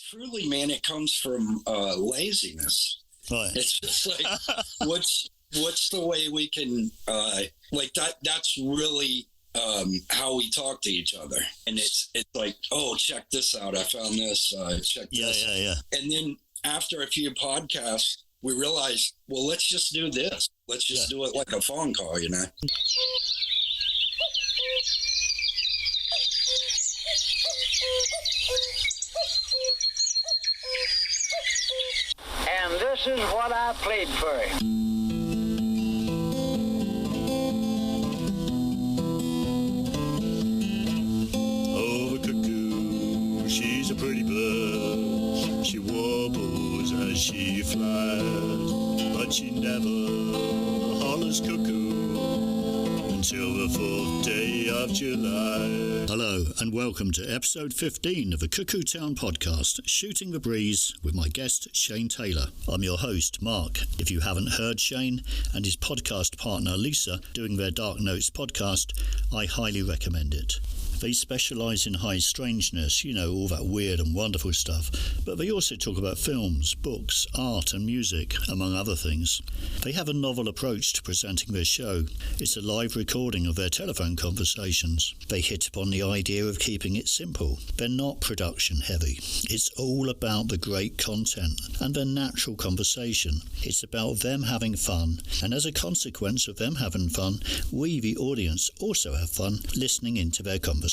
truly, man, it comes from laziness. Right. It's just like, what's the way we can, like that's really how we talk to each other. And it's like, oh, check this out. I found this, check this. Yeah. And then after a few podcasts, we realized, well, let's just do this. Let's just do it like a phone call, you know? And this is what I played for him. Oh, the cuckoo, she's a pretty bird. She warbles as she flies, but she never hollers cuckoo until the 4th day of July. Hello and welcome to episode 15 of the Cuckoo Town podcast, Shooting the Breeze, with my guest Shane Taylor. I'm your host, Mark. If you haven't heard Shane and his podcast partner Lisa doing their Dark Notes podcast, I highly recommend it. They specialise in high-strangeness, you know, all that weird and wonderful stuff, but they also talk about films, books, art and music, among other things. They have a novel approach to presenting their show. It's a live recording of their telephone conversations. They hit upon the idea of keeping it simple. They're not production heavy. It's all about the great content and their natural conversation. It's about them having fun, and as a consequence of them having fun, we, the audience, also have fun listening into their conversations.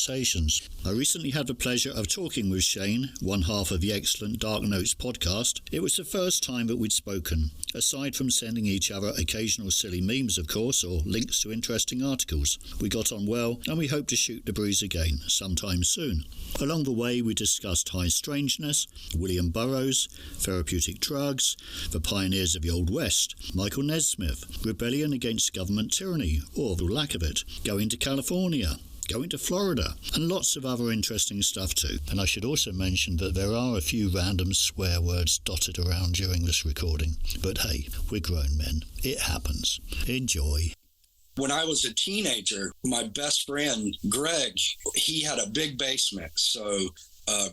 I recently had the pleasure of talking with Shane, one half of the excellent Dark Notes podcast. It was the first time that we'd spoken, aside from sending each other occasional silly memes, of course, or links to interesting articles. We got on well, and we hope to shoot the breeze again sometime soon. Along the way, we discussed high-strangeness, William Burroughs, therapeutic drugs, the pioneers of the Old West, Michael Nesmith, rebellion against government tyranny, or the lack of it, going to California, going to Florida, and lots of other interesting stuff too. And I should also mention that there are a few random swear words dotted around during this recording. But hey, we're grown men. It happens. Enjoy. When I was a teenager, my best friend, Greg, he had a big basement. So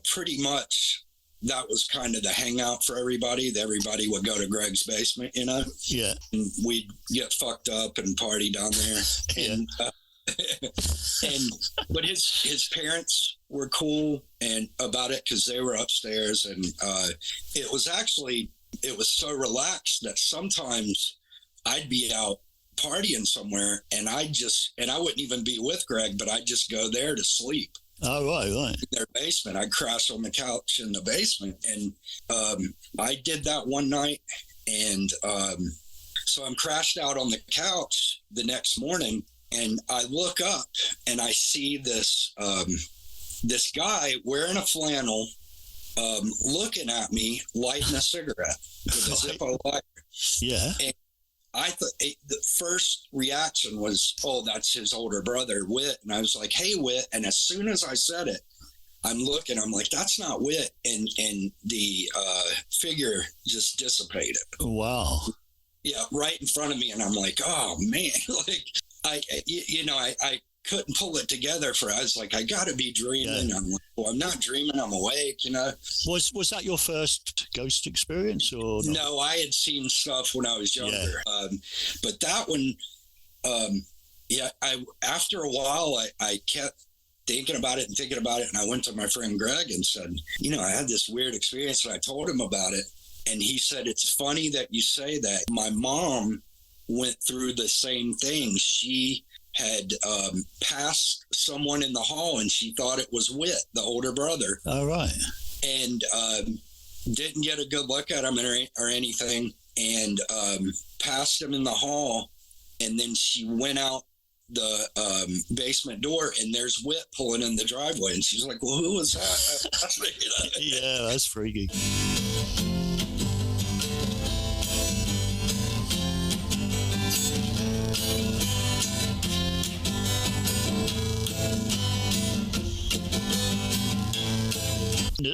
pretty much that was kind of the hangout for everybody. Everybody would go to Greg's basement, you know? Yeah. And we'd get fucked up and party down there. And but his parents were cool and about it because they were upstairs, and it was so relaxed that sometimes I'd be out partying somewhere and I wouldn't even be with Greg, but I'd just go there to sleep. Oh, right. In their basement. I'd crash on the couch in the basement, and I did that one night, and so I'm crashed out on the couch the next morning. And I look up and I see this guy wearing a flannel, looking at me, lighting a cigarette with a Zippo lighter. Yeah. And I thought the first reaction was, oh, that's his older brother, Whit. And I was like, hey, Whit. And as soon as I said it, I'm like, that's not Whit. And the figure just dissipated. Wow. Yeah, right in front of me. And I'm like, oh, man, like, I couldn't pull it together I was like, I gotta be dreaming. Yeah. I'm like, well, I'm not dreaming, I'm awake, you know. Was that your first ghost experience or not? No, I had seen stuff when I was younger. Yeah. But that one, after a while, I kept thinking about it, and I went to my friend Greg and said, I had this weird experience, and I told him about it, and he said, it's funny that you say that. My mom went through the same thing. She had passed someone in the hall, and she thought it was Whit, the older brother. Oh, right. And didn't get a good look at him or anything, and passed him in the hall. And then she went out the basement door, and there's Whit pulling in the driveway. And she's like, well, who was that? Yeah, that's freaky.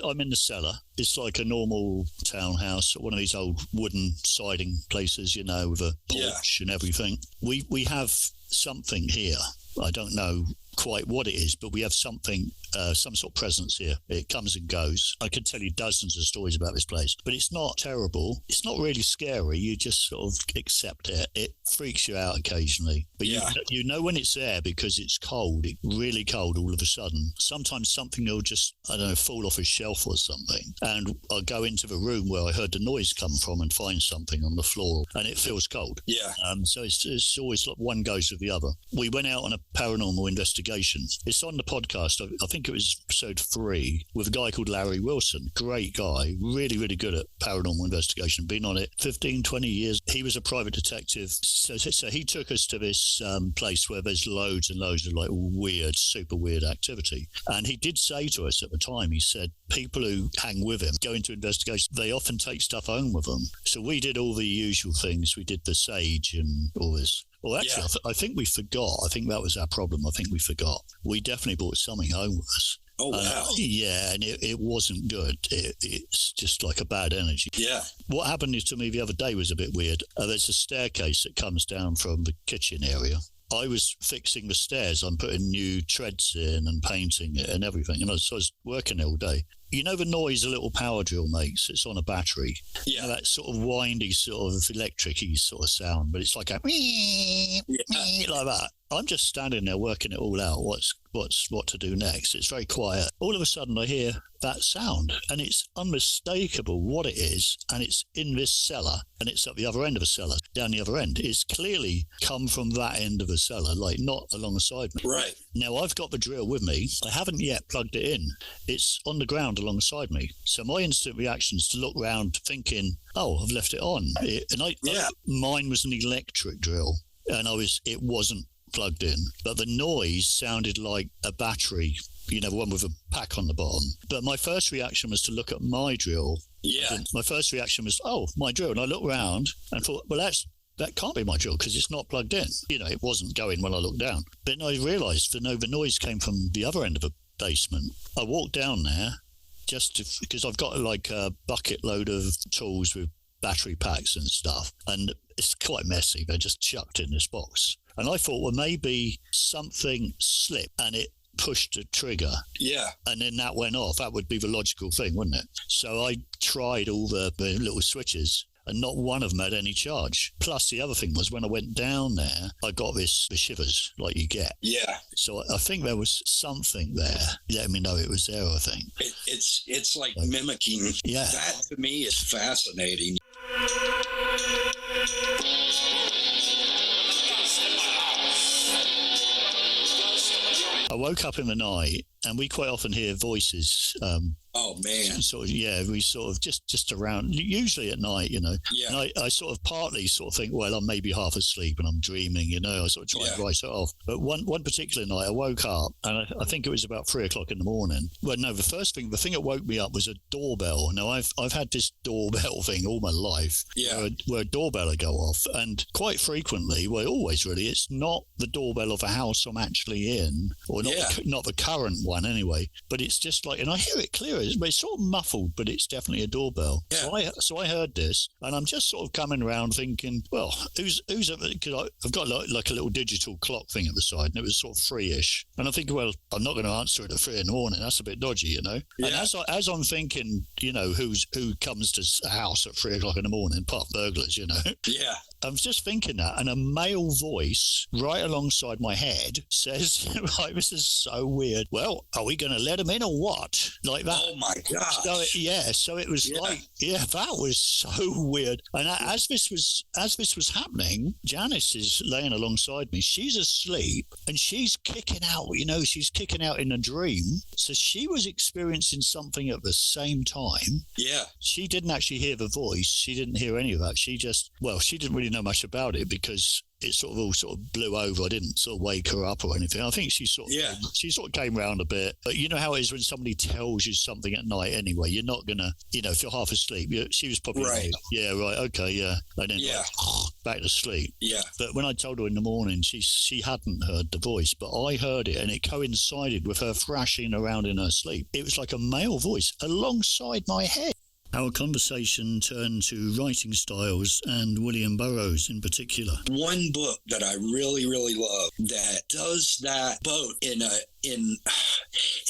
I'm in the cellar. It's like a normal townhouse, one of these old wooden siding places, with a porch and everything. We have something here. I don't know quite what it is, but we have something, some sort of presence here. It comes and goes. I could tell you dozens of stories about this place, but it's not terrible. It's not really scary. You just sort of accept it. It freaks you out occasionally, but you know when it's there because it's cold. It's really cold all of a sudden. Sometimes something will just, I don't know, fall off a shelf or something, and I'll go into the room where I heard the noise come from and find something on the floor, and it feels cold. Yeah. So it's always like one goes with the other. We went out on a paranormal investigation. It's on the podcast. I think it was episode 3 with a guy called Larry Wilson. Great guy, really, really good at paranormal investigation. Been on it 15, 20 years. He was a private detective. So he took us to this place where there's loads and loads of like weird, super weird activity. And he did say to us at the time, he said, people who hang with him, go into investigation, they often take stuff home with them. So we did all the usual things. We did the sage and all this. Well, actually, I think we forgot. I think that was our problem. I think we forgot. We definitely brought something home with us. Oh, wow. Yeah, and it wasn't good. It's just like a bad energy. Yeah. What happened to me the other day was a bit weird. There's a staircase that comes down from the kitchen area. I was fixing the stairs. I'm putting new treads in and painting it and everything. And so I was working all day. You know the noise a little power drill makes? It's on a battery. Yeah. You know, that sort of windy, sort of electric-y sort of sound, but it's like a like that. I'm just standing there working it all out. What to do next? It's very quiet. All of a sudden, I hear that sound, and it's unmistakable what it is, and it's in this cellar, and it's at the other end of the cellar, down the other end. It's clearly come from that end of the cellar, like not alongside me. Right. Now, I've got the drill with me. I haven't yet plugged it in. It's on the ground alongside me. So my instant reaction is to look round thinking, oh, I've left it on. Mine was an electric drill, and it wasn't plugged in, but the noise sounded like a battery, you know, one with a pack on the bottom. But my first reaction was to look at my drill. Yeah. My first reaction was, oh, my drill. And I looked around and thought, well, that can't be my drill because it's not plugged in. You know, it wasn't going when I looked down. But I realised the noise came from the other end of the basement. I walked down there because I've got like a bucket load of tools with battery packs and stuff, and it's quite messy. They're just chucked in this box. And I thought, well, maybe something slipped and it pushed the trigger. Yeah. And then that went off. That would be the logical thing, wouldn't it? So I tried all the little switches, and not one of them had any charge. Plus, the other thing was when I went down there, I got the shivers like you get. Yeah. So I think there was something there letting me know it was there, I think. It's like mimicking. Yeah. That to me is fascinating. I woke up in the night, and we quite often hear voices. Oh, man. We sort of just around, usually at night, you know. Yeah. And I sort of partly sort of think, well, I'm maybe half asleep and I'm dreaming, you know. I sort of try and write it off. But one particular night, I woke up, and I think it was about 3:00 in the morning. Well, no, the thing that woke me up was a doorbell. Now, I've had this doorbell thing all my life, where a doorbell would go off, and quite frequently, well, always really, it's not the doorbell of a house I'm actually in, or not the current one anyway. But it's just like, and I hear it clear. It's sort of muffled, but it's definitely a doorbell. Yeah. So I heard this, and I'm just sort of coming around thinking, well, who's because I've got like a little digital clock thing at the side, and it was sort of 3-ish. And I'm thinking, well, I'm not going to answer it at 3 in the morning. That's a bit dodgy, you know. Yeah. And as I'm thinking, you know, who comes to a house at 3:00 in the morning, apart burglars, you know. Yeah. I was just thinking that, and a male voice right alongside my head says, like, this is so weird. Well, are we going to let him in or what? Like that. Oh my gosh. So it was like, that was so weird. And as this was happening, Janice is laying alongside me. She's asleep and she's kicking out, you know, she's kicking out in a dream. So she was experiencing something at the same time. Yeah. She didn't actually hear the voice. She didn't hear any of that. She didn't really know much about it because it sort of blew over. I didn't sort of wake her up or anything. I think she sort of came around a bit. But you know how it is when somebody tells you something at night anyway. You're not going to, you know, if you're half asleep, she was probably right. Okay. And then back to sleep. Yeah. But when I told her in the morning, she hadn't heard the voice, but I heard it, and it coincided with her thrashing around in her sleep. It was like a male voice alongside my head. Our conversation turned to writing styles and William Burroughs in particular. One book that I really, really love that does that both in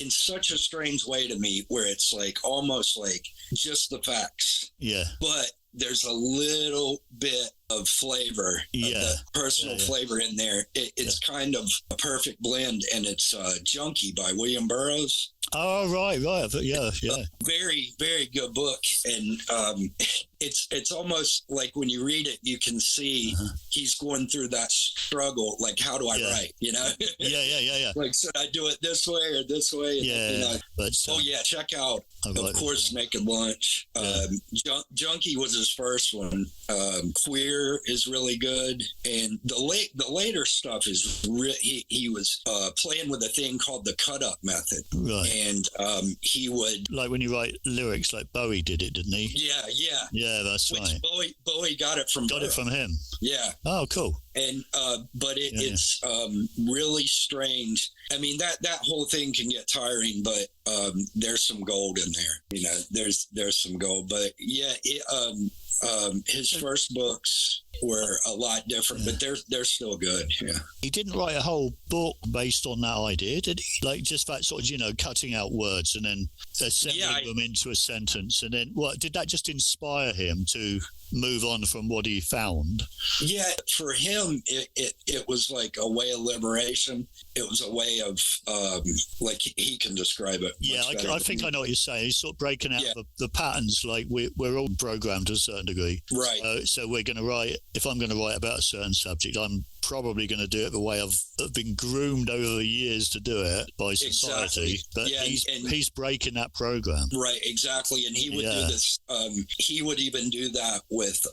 such a strange way to me, where it's like almost like just the facts. Yeah. But there's a little bit of flavor, of the personal flavor in there. It's kind of a perfect blend, and it's Junkie by William Burroughs. Oh, right. Yeah. Very, very good book. And it's almost like when you read it, you can see he's going through that struggle. Like, how do I write? You know? Yeah. Like, should I do it this way or this way? And, But, check out, of course, Naked Lunch. Junkie was his first one. Queer is really good. And the later stuff is he was playing with a thing called the cut-up method. Right. And he would... Like when you write lyrics, like Bowie did it, didn't he? Yeah, that's right. Bowie got it from him. Yeah. Oh, cool. And but it's really strange. I mean, that whole thing can get tiring, but there's some gold in there. You know, there's some gold. But yeah, his first books were a lot different, but they're still good. Yeah. He didn't write a whole book based on that idea, did he? Like just that sort of, cutting out words and then assembling them into a sentence. And then what did that just inspire him to move on from what he found? Yeah, for him, it was like a way of liberation. It was a way of, like he can describe it. Yeah, I think I know what you're saying. He's sort of breaking out the patterns. Like we're all programmed to a certain degree. Right. So we're going to write, if I'm going to write about a certain subject, I'm probably going to do it the way I've been groomed over the years to do it by society. Exactly. But he's breaking that program. Right, exactly. And he would do this. He would even do that with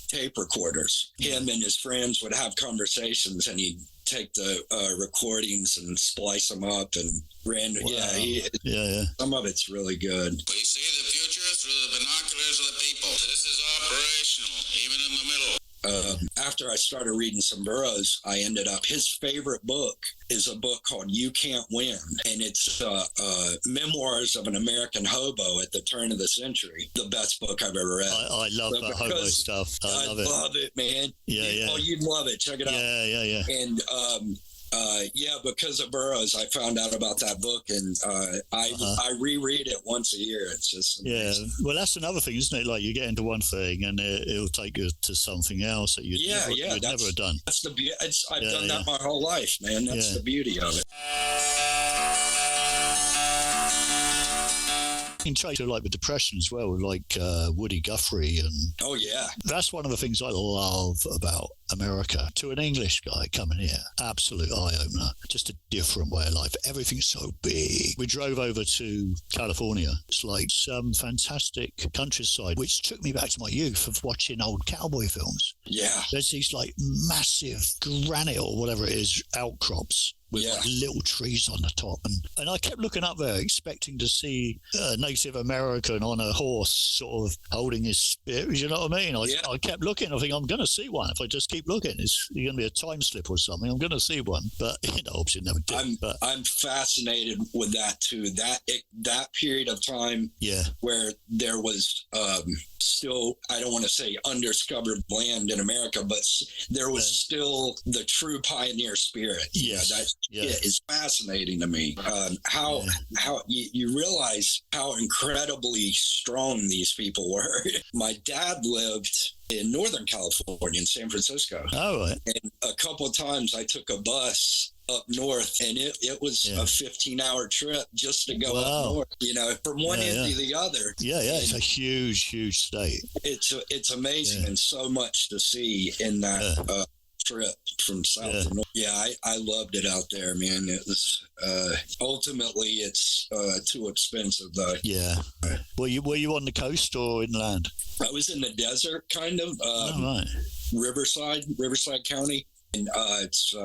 tape recorders. Him and his friends would have conversations, and he'd take the recordings and splice them up and random. Wow. Some of it's really good. We see the future through the binoculars of the people. This is operational, even in the middle. After I started reading some Burroughs, I ended up, his favorite book is a book called You Can't Win. And it's memoirs of an American hobo at the turn of the century. The best book I've ever read. I love that hobo stuff. I love it, man. Yeah. Oh, you'd love it. Check it out. Yeah. And because of Burroughs, I found out about that book, and I reread it once a year. It's just amazing. Well, that's another thing, isn't it? Like you get into one thing, and it'll take you to something else that you'd never have done. That's the beauty. I've done that my whole life, man. That's the beauty of it. In trade to like with depression as well, like Woody Guthrie, and that's one of the things I love about America. To an English guy coming here, absolute eye-opener. Just a different way of life. Everything's so big. We drove over to California. It's like some fantastic countryside, which took me back to my youth of watching old cowboy films. Yeah. There's these like massive granite or whatever it is outcrops with like little trees on the top. And I kept looking up there expecting to see a Native American on a horse sort of holding his spear. You know what I mean? I kept looking. I think I'm going to see one. If I just keep looking, it's going to be a time slip or something. I'm going to see one. But, obviously never did. I'm fascinated with that too. That period of time where there was still, I don't want to say undiscovered land in America, but there was still the true pioneer spirit. That is fascinating to me. How you realize how incredibly strong these people were. My dad lived in Northern California, in San Francisco. Oh, right. And a couple of times I took a bus up north, and it was a 15-hour trip just to go up north, from one end to the other. It's a huge state. It's amazing and so much to see in that trip from south to north. I loved it out there, man. It was ultimately it's too expensive though. Were you on the coast or inland? I was in the desert, kind of. Riverside County, and it's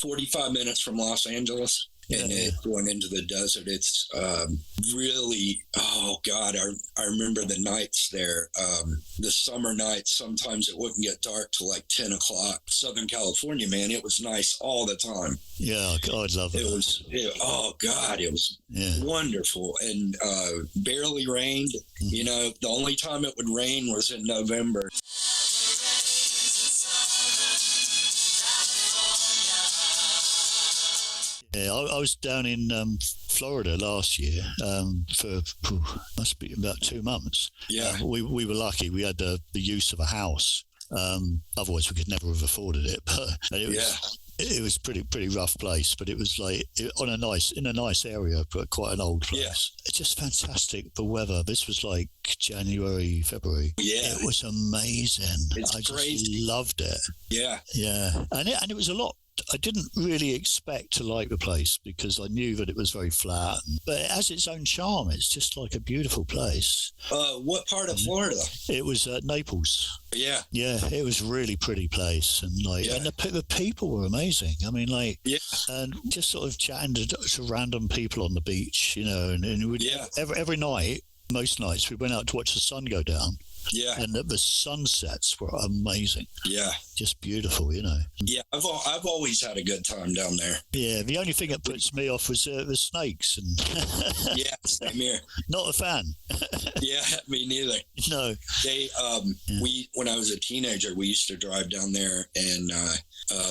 45 minutes from Los Angeles. and going into the desert. It's really, oh God, I remember the nights there, the summer nights. Sometimes it wouldn't get dark till like 10 o'clock. Southern California, man, it was nice all the time. Yeah, I'd love it. Oh God, it was wonderful, and barely rained. You know, the only time it would rain was in November. Yeah, I was down in Florida last year for must be about 2 months. Yeah, we were lucky. We had the use of a house. Otherwise, we could never have afforded it. But it was pretty rough place. But it was like in a nice area, but quite an old place. Yeah. It's just fantastic. The weather. This was like January, February. Yeah, it was amazing. It's crazy. Just loved it. Yeah, and it was a lot. I didn't really expect to like the place because I knew that it was very flat, but it has its own charm. It's just like a beautiful place. What part of Florida? It was Naples. Yeah, it was a really pretty place, and and the people were amazing. I mean, and just sort of chatting to random people on the beach, you know, and we'd, every night, most nights, we went out to watch the sun go down. Yeah, and the sunsets were amazing. Yeah, just beautiful, you know. Yeah, I've always had a good time down there. Yeah, the only thing that puts me off was the snakes, and yeah, same here. Not a fan. Yeah, me neither. No, they we when I was a teenager, we used to drive down there and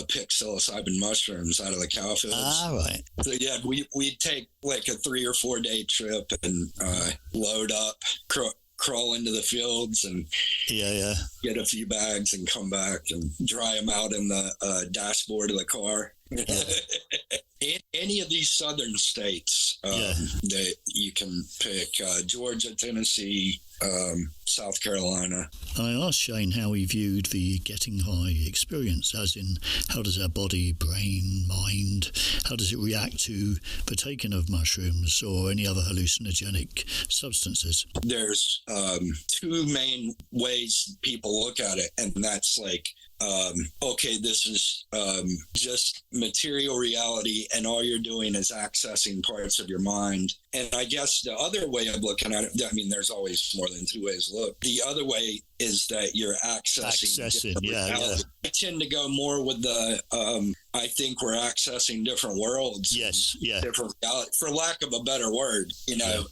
pick psilocybin mushrooms out of the cow fields. Right. So yeah, we'd take like a 3 or 4 day trip and load up, crawl into the fields and get a few bags and come back and dry them out in the dashboard of the car. Any of these southern states that you can pick, Georgia, Tennessee, South Carolina. I asked Shane how he viewed the getting high experience, as in how does our body, brain, mind, how does it react to partaking of mushrooms or any other hallucinogenic substances? There's 2 main ways people look at it, and that's like, okay, this is just material reality, and all you're doing is accessing parts of your mind. And I guess the other way of looking at it, I mean, there's always more than 2 ways to look. The other way is that you're accessing reality. I tend to go more with the, I think we're accessing different worlds. Yes, different reality, for lack of a better word, you know,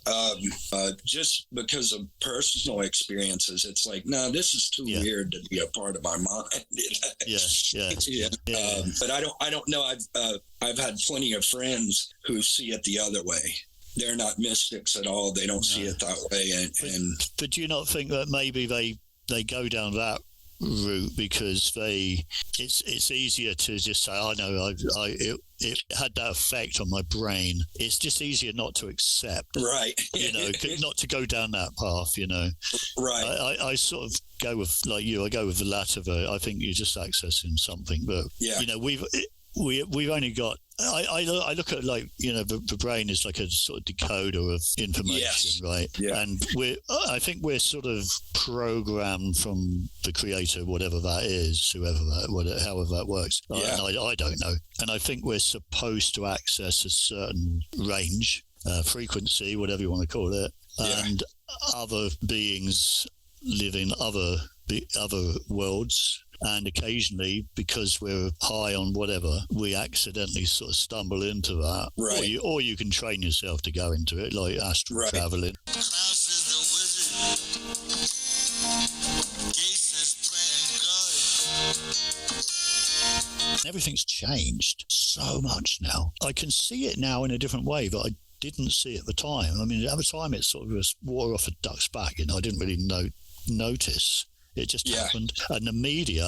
just because of personal experiences, it's like, no, this is too weird to be a part of my mind. But I don't know. I've had plenty of friends who see it the other way. They're not mystics at all. They don't see it that way. But do you not think that maybe they go down that route because it's easier to just say, I know it had that effect on my brain. It's just easier not to accept, right? You know, not to go down that path, you know. Right. I sort of go with, like you, I go with the latter. I think you're just accessing something, but you know, we've only got. I look at, like, you know, the brain is like a sort of decoder of information, right? Yeah. And I think we're sort of programmed from the creator, whatever that is, however that works. Yeah. And I don't know. And I think we're supposed to access a certain range, frequency, whatever you want to call it, and other beings live in other worlds. And occasionally, because we're high on whatever, we accidentally sort of stumble into that. Right. Or you can train yourself to go into it, like astral traveling. Everything's changed so much now. I can see it now in a different way, but I didn't see it at the time. I mean, at the time, it sort of was water off a duck's back. You know, I didn't really notice. It just happened. And the media,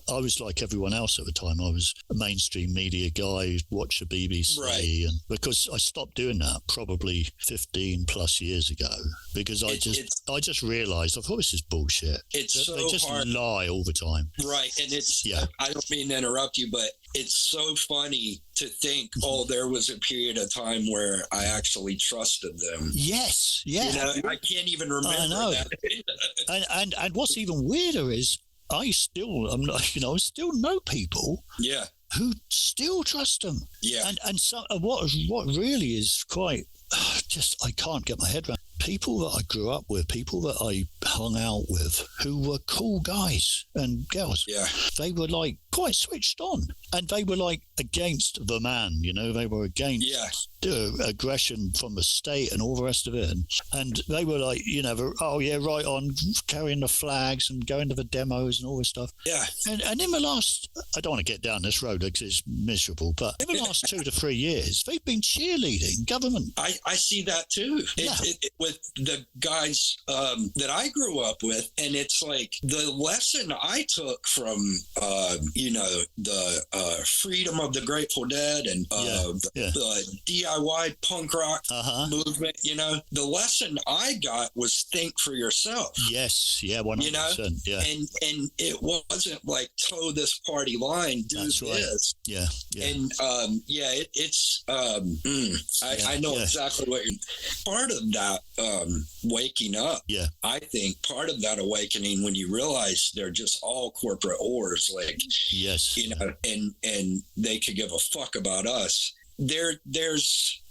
I was like everyone else at the time. I was a mainstream media guy, watch the BBC. And because I stopped doing that probably 15 plus years ago, because I just realized, I thought, this is bullshit. They just lie all the time. Right. And I don't mean to interrupt you, but it's so funny to think, there was a period of time where I actually trusted them. Yes. Yeah. You know, I can't even remember that. and what's even weirder is I still know people who still trust them. Yeah. And so what really is quite just, I can't get my head around. People that I grew up with, people that I hung out with, who were cool guys and girls. Yeah. They were like quite switched on, and they were like against the man. You know, they were against aggression from the state and all the rest of it. And they were like, you know, oh yeah, right on, carrying the flags and going to the demos and all this stuff. Yeah. And in the last, I don't want to get down this road because it's miserable, but in the last 2 to 3 years, they've been cheerleading government. I see that too. Yeah. With the guys that I grew up with, and it's like the lesson I took from you know, the freedom of the Grateful Dead and the DIY punk rock movement. You know, the lesson I got was think for yourself. Yes, yeah, 100%. You know, yeah, and it wasn't like toe this party line, do that's this. Right. Yeah, yeah, and it's I know exactly what you're. Part of that waking up. Yeah, I think part of that awakening when you realize they're just all corporate whores, like yes, you know, and they could give a fuck about us. There's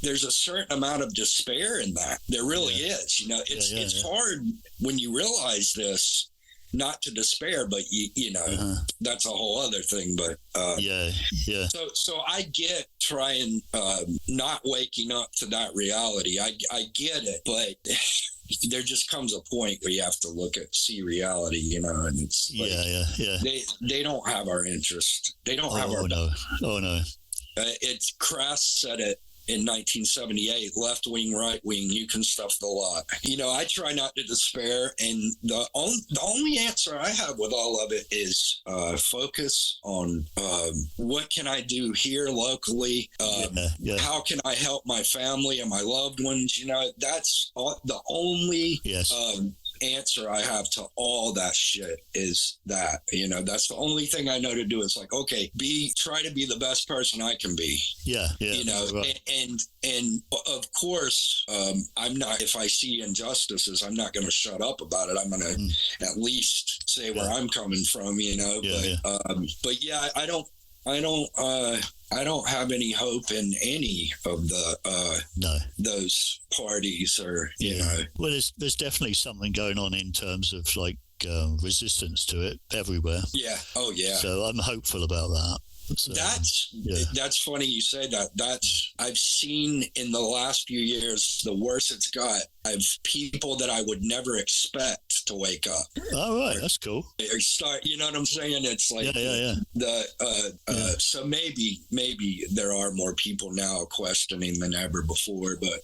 a certain amount of despair in that. There really is. You know, it's hard when you realize this not to despair, but you know, that's a whole other thing. But So I get trying not waking up to that reality. I get it, but there just comes a point where you have to see reality, you know, and it's like, they don't have our interest. They don't have our. Oh no. It's Crass said it in 1978, left wing, right wing, you can stuff the lot. You know, I try not to despair, and the only answer I have with all of it is focus on what can I do here locally? How can I help my family and my loved ones? You know, that's the only answer I have to all that shit is that, you know, that's the only thing I know to do. Is like, okay, try to be the best person I can be. Yeah. You know, right. and of course, I'm not, if I see injustices, I'm not going to shut up about it. I'm going to at least say where I'm coming from, you know, but yeah, I don't have any hope in any of those parties, or you know. Well, there's definitely something going on in terms of like resistance to it everywhere. Yeah. Oh yeah. So I'm hopeful about that. So, that's funny you say that. I've seen in the last few years the worse it's got. I've people that I would never expect to wake up. Oh right, that's cool. Or start, you know what I'm saying? It's like so maybe there are more people now questioning than ever before, but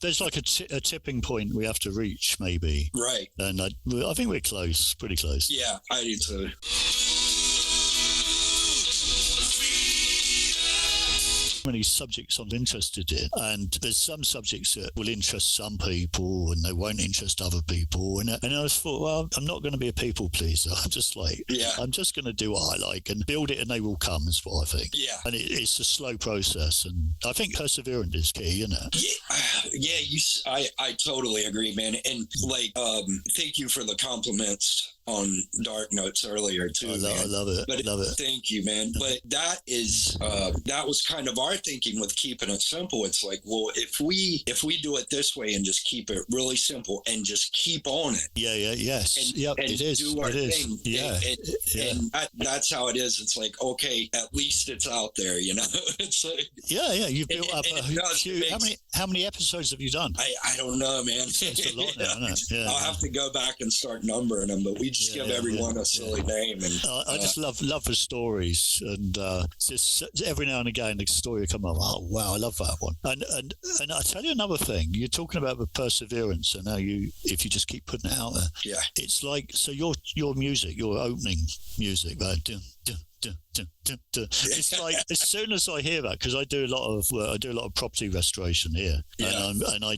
there's like a tipping point we have to reach, maybe. Right. And I think we're close, pretty close. Yeah, I do too. Many subjects I'm interested in, and there's some subjects that will interest some people and they won't interest other people, and I just thought, well, I'm not going to be a people pleaser. I'm just like, I'm just going to do what I like and build it, and they will come, is what I think. And it's a slow process, and I think perseverance is key, isn't it? I totally agree, man. And like, thank you for the compliments on Dark Notes earlier too. I love it. But love it. Thank you, man. But that was kind of our thinking with keeping it simple. It's like, well, if we do it this way and just keep it really simple and just keep on it. And it is. Do our thing. And that's how it is. It's like, okay, at least it's out there, you know. It's like, you've built up a few. How many episodes have you done? I don't know, man. It's a lot now, isn't it? I'll have to go back and start numbering them, but we just give everyone a silly name. And I just love the stories, and just every now and again the story will come up. Oh wow, I love that one. And I tell you another thing. You're talking about the perseverance, and how if you just keep putting it out there, it's like, so your music, your opening music, like It's like as soon as I hear that, because I do a lot of property restoration here, and I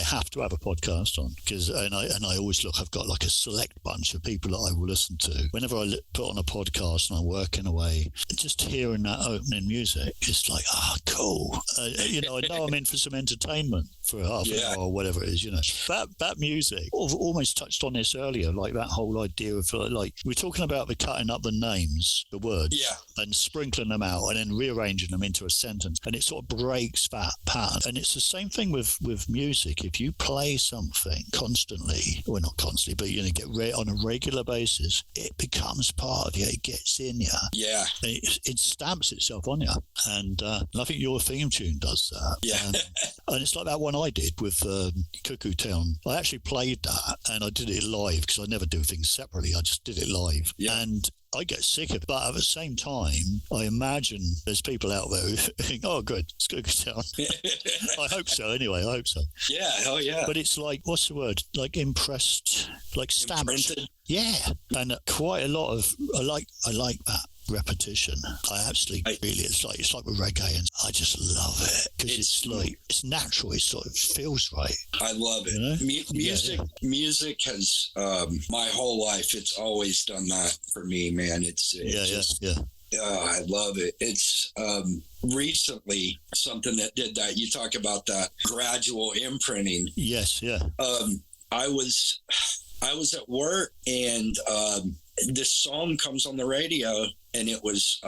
have to have a podcast on because I always look. I've got like a select bunch of people that I will listen to whenever I put on a podcast and I'm working away. Just hearing that opening music, it's like, cool. I know I'm in for some entertainment for half an hour or whatever it is. That music. I've almost touched on this earlier, like that whole idea of like we're talking about the cutting up the names, the words, and sprinkling them out and then rearranging them into a sentence, and it sort of breaks that pattern. And it's the same thing with music. If you play something constantly, well, not constantly, but get on a regular basis, it becomes part of you. It gets in you. Yeah. And it stamps itself on you. And I think your theme tune does that. Yeah. And it's like that one I did with Cuckoo Town. I actually played that and I did it live because I never do things separately. I just did it live. Yeah. And I get sick of it, but at the same time, I imagine there's people out there who think, "Oh, good, it's Cuckoo Town." I hope so. Anyway, I hope so. Yeah, hell yeah. But it's like, what's the word? Like impressed, like stamped. Imprinted. Yeah, and quite a lot of I like that repetition. I absolutely really. It's like with reggae, and I just love it because it's natural. It sort of feels right. I love it. Music has my whole life. It's always done that for me, man. I love it. It's recently something that did that. You talk about that gradual imprinting. Yes, yeah. I was at work and this song comes on the radio, and it was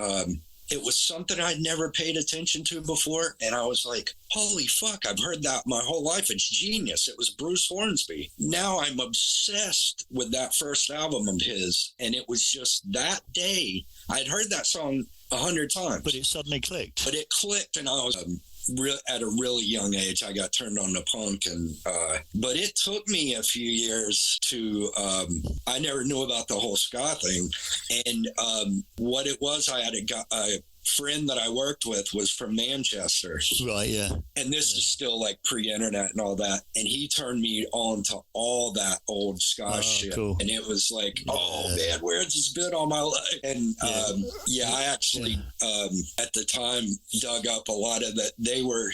something I'd never paid attention to before, and I was like, holy fuck, I've heard that my whole life. It's genius. It was Bruce Hornsby. Now I'm obsessed with that first album of his, and it was just that day. I'd heard that song 100 times. But it suddenly clicked. But it clicked, and I was at a really young age, I got turned on to punk, and but it took me a few years to. I never knew about the whole ska thing, and what it was, I had a friend that I worked with was from Manchester, right? Yeah, and this is still like pre-internet and all that, and he turned me on to all that old ska shit, cool. And it was like, oh man, where's this been all my life? And I actually at the time dug up a lot of that. They were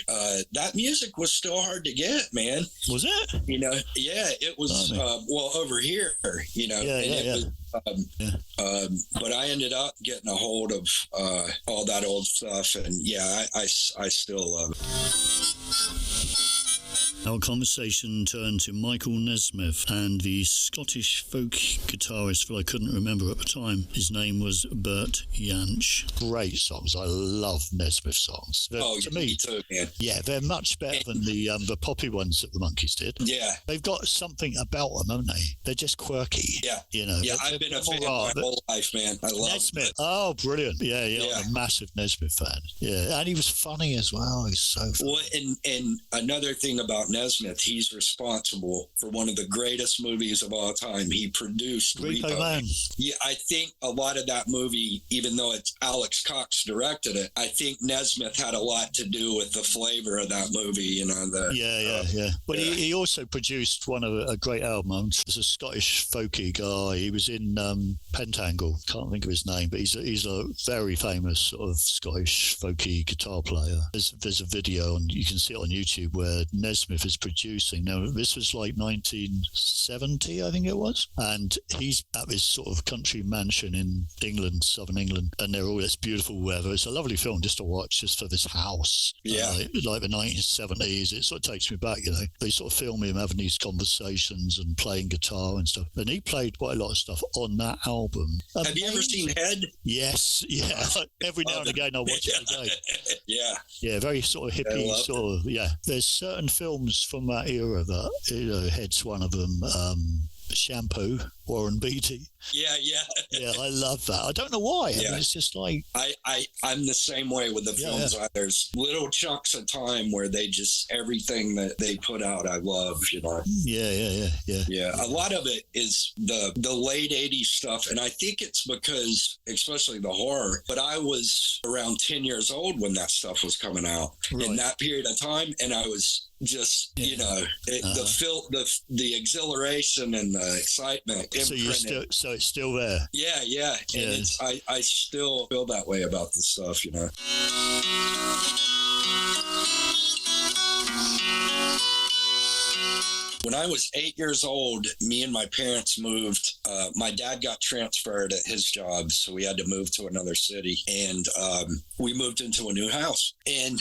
that music was still hard to get, man. Was it? It was. Well, over here, it was. But I ended up getting a hold of all that old stuff, and I still love it. Our conversation turned to Michael Nesmith and the Scottish folk guitarist that I couldn't remember at the time. His name was Bert Jansch. Great songs. I love Nesmith songs. To me too, man. Yeah, they're much better than the poppy ones that the Monkees did. Yeah. They've got something about them, haven't they? They're just quirky. Yeah. Yeah, I've been a fan my whole life, man. I love Nesmith. Oh, brilliant. Yeah. I'm a massive Nesmith fan. Yeah, and he was funny as well. He's so funny. Well, and another thing about Nesmith, he's responsible for one of the greatest movies of all time. He produced Repo Man. Yeah, I think a lot of that movie, even though it's Alex Cox directed it, I think Nesmith had a lot to do with the flavor of that movie. But he also produced one of a great album. He's a Scottish folky guy. He was in Pentangle. Can't think of his name, but he's a very famous sort of Scottish folky guitar player. There's a video, and you can see it on YouTube, where Nesmith is producing. Now, this was like 1970, I think it was, and he's at this sort of country mansion in England, southern England, and they're all this beautiful weather. It's a lovely film just to watch, just for this house. Like the 1970s. It sort of takes me back, They sort of film him having these conversations and playing guitar and stuff, and he played quite a lot of stuff on that album. Have you ever seen Head? Yes, every now and again I watch it again. Yeah, very sort of hippie sort of, there's certain films from that era that, Head's one of them. Shampoo, Warren Beatty. Yeah, I love that. I don't know why. I mean, it's just like I'm the same way with the films. There's little chunks of time where they just, everything that they put out, I love. Yeah. A lot of it is the late '80s stuff, and I think it's because, especially the horror. But I was around 10 years old when that stuff was coming out in that period of time, and I was just the exhilaration and the excitement imprinted. So it's still there. Yeah. And I still feel that way about this stuff, you know. When I was 8 years old, me and my parents moved. My dad got transferred at his job, so we had to move to another city. And we moved into a new house. And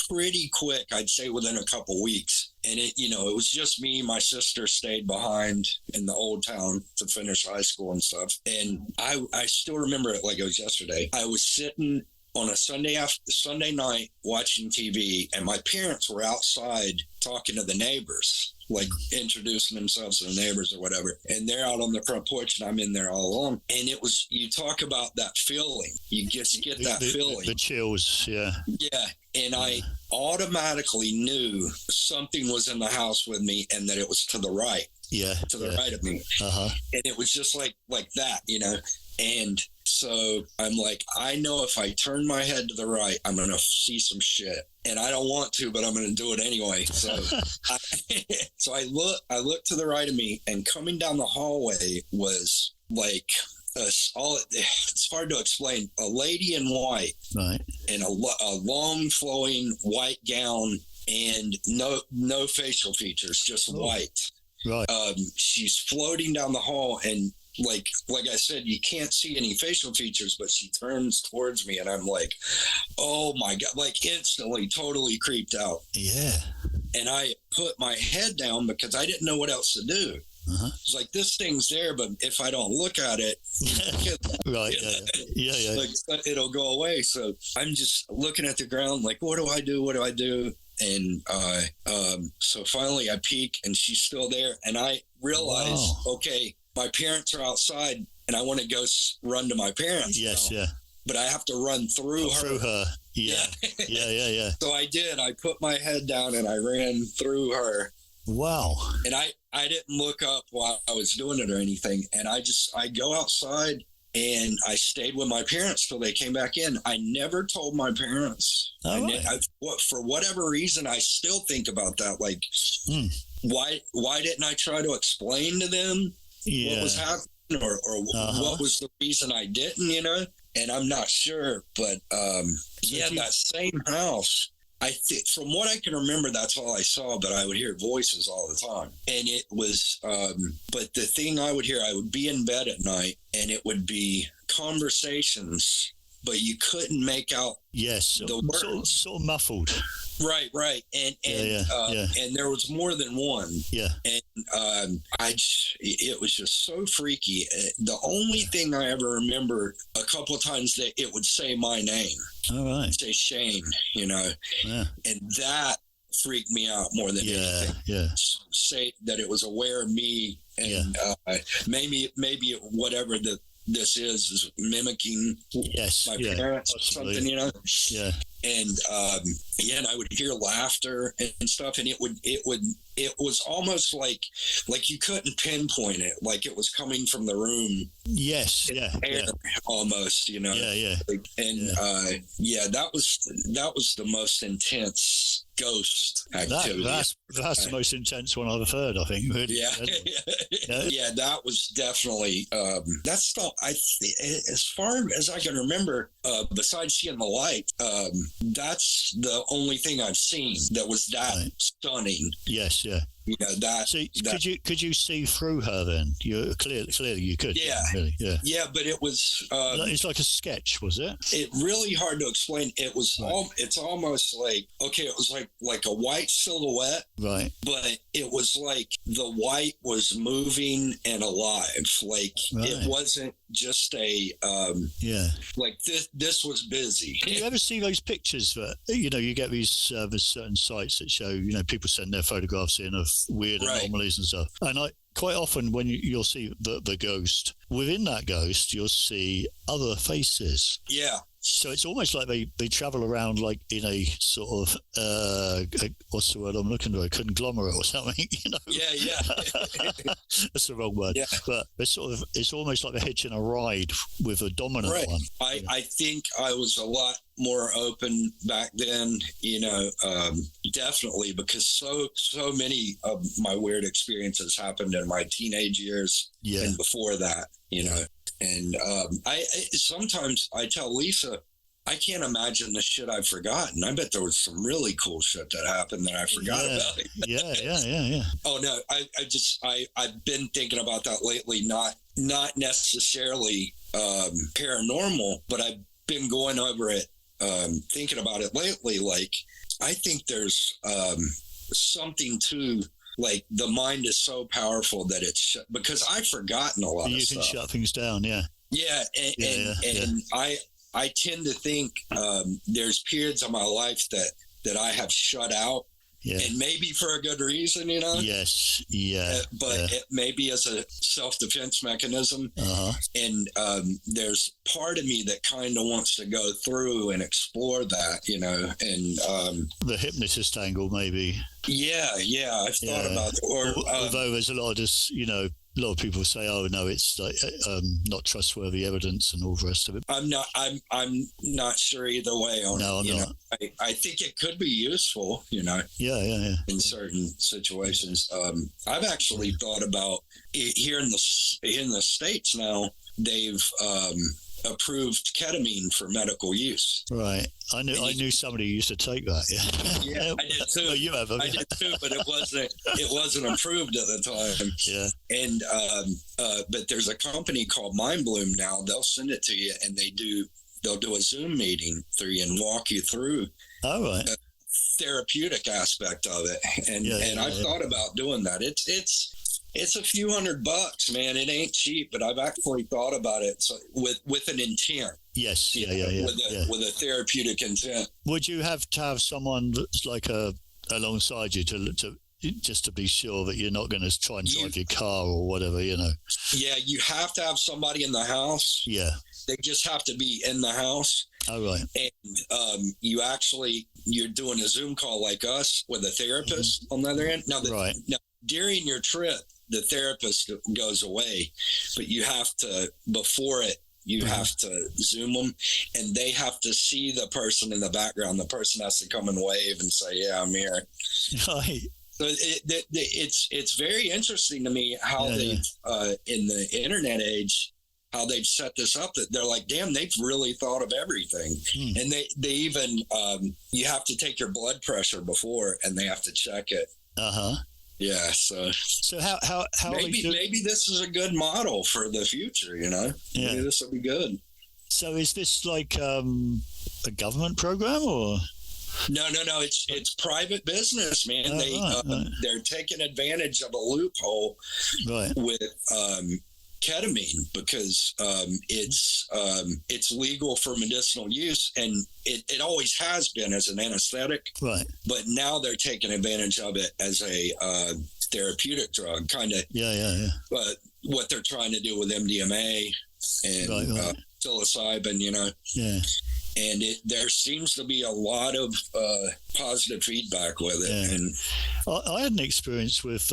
pretty quick, I'd say within a couple weeks, and it was just me. My sister stayed behind in the old town to finish high school and stuff. And I still remember it like it was yesterday. I was sitting on a Sunday night watching TV, and my parents were outside talking to the neighbors, like introducing themselves to the neighbors or whatever. And they're out on the front porch and I'm in there all alone. And it was, you talk about that feeling. You just get that feeling. The chills, yeah. Yeah. And I automatically knew something was in the house with me and that it was to the right. Yeah. To the right of me. Uh-huh. And it was just like that, And so I'm like, I know if I turn my head to the right, I'm going to see some shit. And I don't want to, but I'm going to do it anyway. So I look to the right of me, and coming down the hallway was like, it's hard to explain, a lady in white, right, in a long flowing white gown and no facial features, just white. Right. She's floating down the hall, and like I said, you can't see any facial features, but she turns towards me and I'm like, oh my God, like instantly totally creeped out. Yeah. And I put my head down because I didn't know what else to do. Uh-huh. It's like, this thing's there, but if I don't look at it, right. Yeah. Like, it'll go away. So I'm just looking at the ground like, what do I do? And so finally I peek and she's still there. And I realize, okay, my parents are outside and I want to go run to my parents. Yes, now, yeah. But I have to run through her. Through her. Yeah. Yeah. So I did. I put my head down and I ran through her. Wow. And I didn't look up while I was doing it or anything. And I go outside and I stayed with my parents till they came back in. I never told my parents. For whatever reason, I still think about that. Like, why didn't I try to explain to them what was happening or what was the reason I didn't, And I'm not sure. But, that same house, I think, from what I can remember, that's all I saw, but I would hear voices all the time. And it was, but the thing I would hear, I would be in bed at night and it would be conversations, but you couldn't make out the words. Sort of muffled. Right. And there was more than one. Yeah. And it was just so freaky. The only thing I ever remember a couple of times that it would say my name. All right. Say Shane, Yeah. And that freaked me out more than anything. Yeah. Say that it was aware of me and maybe whatever this is mimicking my parents possibly. Or something, Yeah. And and I would hear laughter and stuff, and it was almost like you couldn't pinpoint it, like it was coming from the room. Yes, air, almost, Yeah. And that was the most intense ghost activity. That's the most intense one I've heard, I think. Really. Yeah, that was definitely that's as far as I can remember, besides seeing the light, that's the only thing I've seen that was that stunning. Yes, yeah. That. So could you see through her then? You clearly you could. Yeah, really, yeah. Yeah, but it was. It's like a sketch, was it? It really hard to explain. It was. It's almost like it was like a white silhouette, right? But it was like the white was moving and alive. Like it wasn't just a. Like this was busy. Do you ever see those pictures that you get these there's certain sites that show people send their photographs in of weird anomalies and stuff, and quite often when you'll see the ghost, within that ghost you'll see other faces. Yeah. So it's almost like they travel around like in a sort of what's the word I'm looking for? A conglomerate or something, you know? Yeah. That's the wrong word. Yeah. But it's almost like they're hitching a ride with a dominant Right. one. I think I was a lot more open back then, you know, definitely, because so many of my weird experiences happened in my teenage years and before that, you know. And I sometimes I tell Lisa, I can't imagine the shit I've forgotten. I bet there was some really cool shit that happened that I forgot about. Yeah. Oh no, I've been thinking about that lately. Not necessarily paranormal, but I've been going over it, thinking about it lately. Like, I think there's something to, like, the mind is so powerful that it's because I've forgotten a lot of stuff. You can shut things down, and I tend to think there's periods of my life that I have shut out. Yeah. And maybe for a good reason, you know? Yes, yeah. It maybe as a self-defense mechanism. And there's part of me that kind of wants to go through and explore that, you know? And the hypnotist angle, maybe. Yeah, I've thought about it. Although there's a lot of this, you know, a lot of people say, "Oh no, it's like not trustworthy evidence," and all the rest of it. I'm not sure either way on it. No, I'm not. I think it could be useful, you know. Yeah. In certain situations, I've actually thought about here in the States now. They've approved ketamine for medical use. Right. I knew somebody who used to take that. Yeah, I did too. Well, you have. I did too, but it wasn't approved at the time. Yeah. And but there's a company called Mind Bloom now. They'll send it to you, and they'll do a Zoom meeting through you and walk you through. All right. The therapeutic aspect of it, and I've thought about doing that. It's a few $100, man. It ain't cheap, but I've actually thought about it. So with an intent. Yes. With a therapeutic intent. Would you have to have someone that's like alongside you to just to be sure that you're not going to try and drive your car or whatever, you know? Yeah, you have to have somebody in the house. Yeah. They just have to be in the house. Oh, right. And you're doing a Zoom call like us with a therapist on the other end. Now, during your trip, the therapist goes away, but you have to, before it, you have to Zoom them, and they have to see the person in the background. The person has to come and wave and say, "Yeah, I'm here." Right. So it's very interesting to me how they've in the internet age, how they've set this up, that they're like, damn, they've really thought of everything. And they even you have to take your blood pressure before, and they have to check it. Yeah, so how maybe this is a good model for the future, you know? Yeah. Maybe this will be good. So is this like a government program or? No. It's private business, man. They're taking advantage of a loophole with ketamine because it's legal for medicinal use, and it always has been as an anesthetic. Right. But now they're taking advantage of it as a therapeutic drug, kind of. Yeah. But what they're trying to do with MDMA and psilocybin, you know. Yeah. And there seems to be a lot of positive feedback with it. Yeah. And I had an experience with,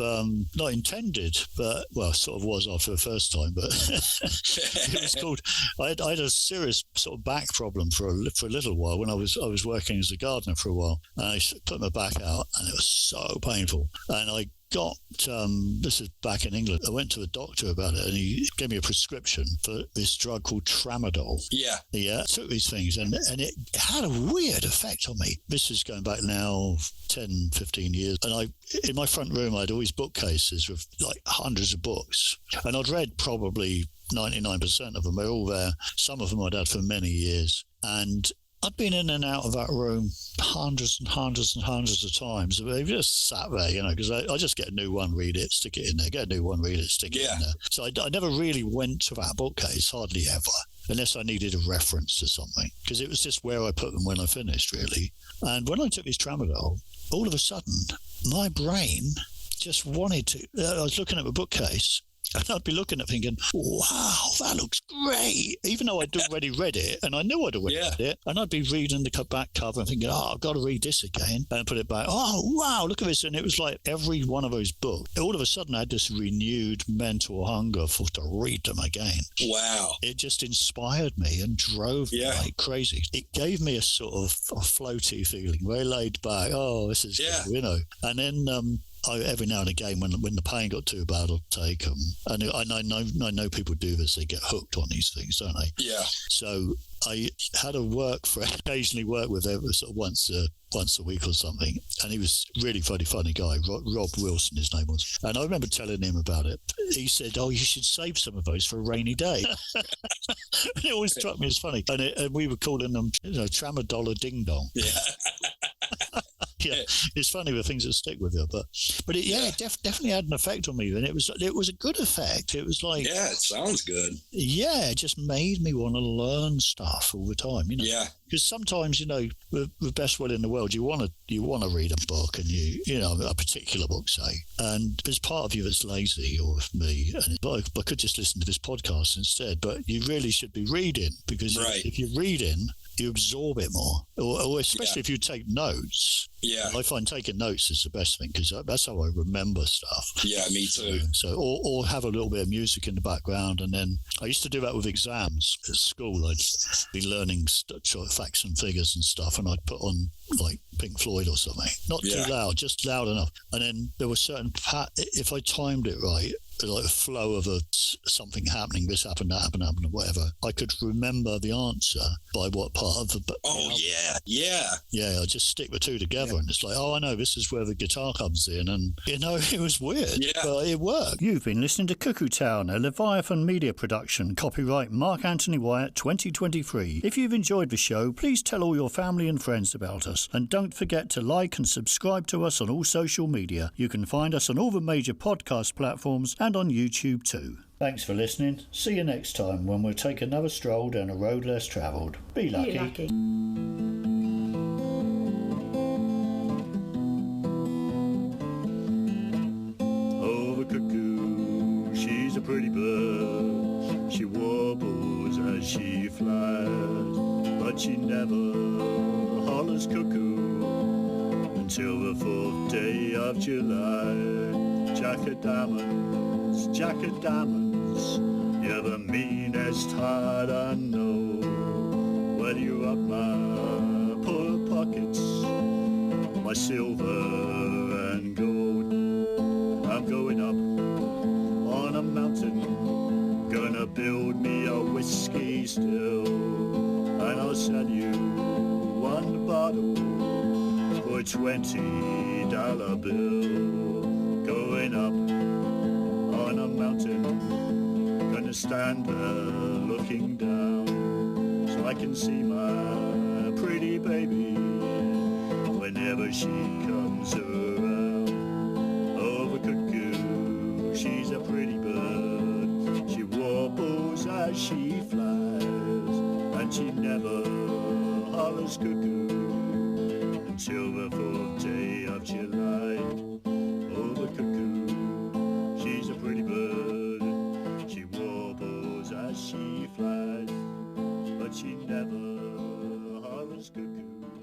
not intended, but, well, sort of was after the first time, but it was called, I had a serious sort of back problem for a little while when I was working as a gardener for a while. And I put my back out, and it was so painful. And I got, this is back in England, I went to a doctor about it, and he gave me a prescription for this drug called tramadol. Yeah. I took these things, and it had a weird effect on me. This is going back now 10, 15 years. And in my front room, I had all these bookcases with like hundreds of books. And I'd read probably 99% of them. They're all there. Some of them I'd had for many years. And I'd been in and out of that room hundreds and hundreds and hundreds of times. They just sat there, you know, because I just get a new one, read it, stick it in there, get a new one, read it, stick it in there. So I never really went to that bookcase, hardly ever, unless I needed a reference to something, because it was just where I put them when I finished, really. And when I took this tramadol, all of a sudden, my brain just wanted to... I was looking at the bookcase, And I'd be looking at it thinking, wow, that looks great. Even though I'd already read it, and I knew I'd already read it, and I'd be reading the back cover and thinking, I've got to read this again, and put it back. Oh, wow, look at this. And it was like every one of those books, all of a sudden I had this renewed mental hunger to read them again. Wow. It just inspired me and drove me like crazy. It gave me a sort of a floaty feeling, very laid back. Oh, this is good, you know. And then every now and again, when the pain got too bad, I'd take them. And I know people do this; they get hooked on these things, don't they? Yeah. So I had occasionally work with him sort of once a week or something, and he was really funny guy. Rob Wilson, his name was, and I remember telling him about it. He said, "Oh, you should save some of those for a rainy day." And it always struck me as funny, and we were calling them, Tramadol Ding Dong. Yeah. Yeah, it's funny the things that stick with you, but it definitely had an effect on me, and it was a good effect. It was like, it sounds good. Yeah, it just made me want to learn stuff all the time, you know. Yeah, because sometimes, you know, with best will in the world, you want to read a book, and you know a particular book, say, and there's part of you that's lazy, or me, and I could just listen to this podcast instead. But you really should be reading, because if you're reading, you absorb it more, or especially if you take notes. Yeah, I find taking notes is the best thing, because that's how I remember stuff. Yeah, me too. So, or have a little bit of music in the background, and then I used to do that with exams at school. I'd be learning facts and figures and stuff, and I'd put on like Pink Floyd or something, not too loud, just loud enough. And then there were certain if I timed it right, like a flow of something happening, this happened, that happened, or whatever, I could remember the answer by what part of the... Yeah, I just stick the two together, and it's like, I know, this is where the guitar comes in, and, you know, it was weird, but it worked. You've been listening to Cuckoo Town, a Leviathan media production, copyright Mark Anthony Wyatt 2023. If you've enjoyed the show, please tell all your family and friends about us, and don't forget to like and subscribe to us on all social media. You can find us on all the major podcast platforms and on YouTube too. Thanks for listening. See you next time when we'll take another stroll down a road less travelled. Be lucky. Be lucky. Oh, the cuckoo, she's a pretty bird. She warbles as she flies, but she never hollers cuckoo until the 4th day of July. Jack of diamonds, you're the meanest heart I know. Whether you're up my poor pockets, my silver and gold, I'm going up on a mountain, gonna build me a whiskey still, and I'll sell you one bottle for a $20 bill. Going up on a mountain, gonna stand there looking down, so I can see my pretty baby whenever she comes around. Oh, the cuckoo, she's a pretty bird. She warbles as she flies, and she never hollers cuckoo until the 4th day of July. Oh, the cuckoo, she's a pretty bird. She warbles as she flies, but she never hollers cuckoo.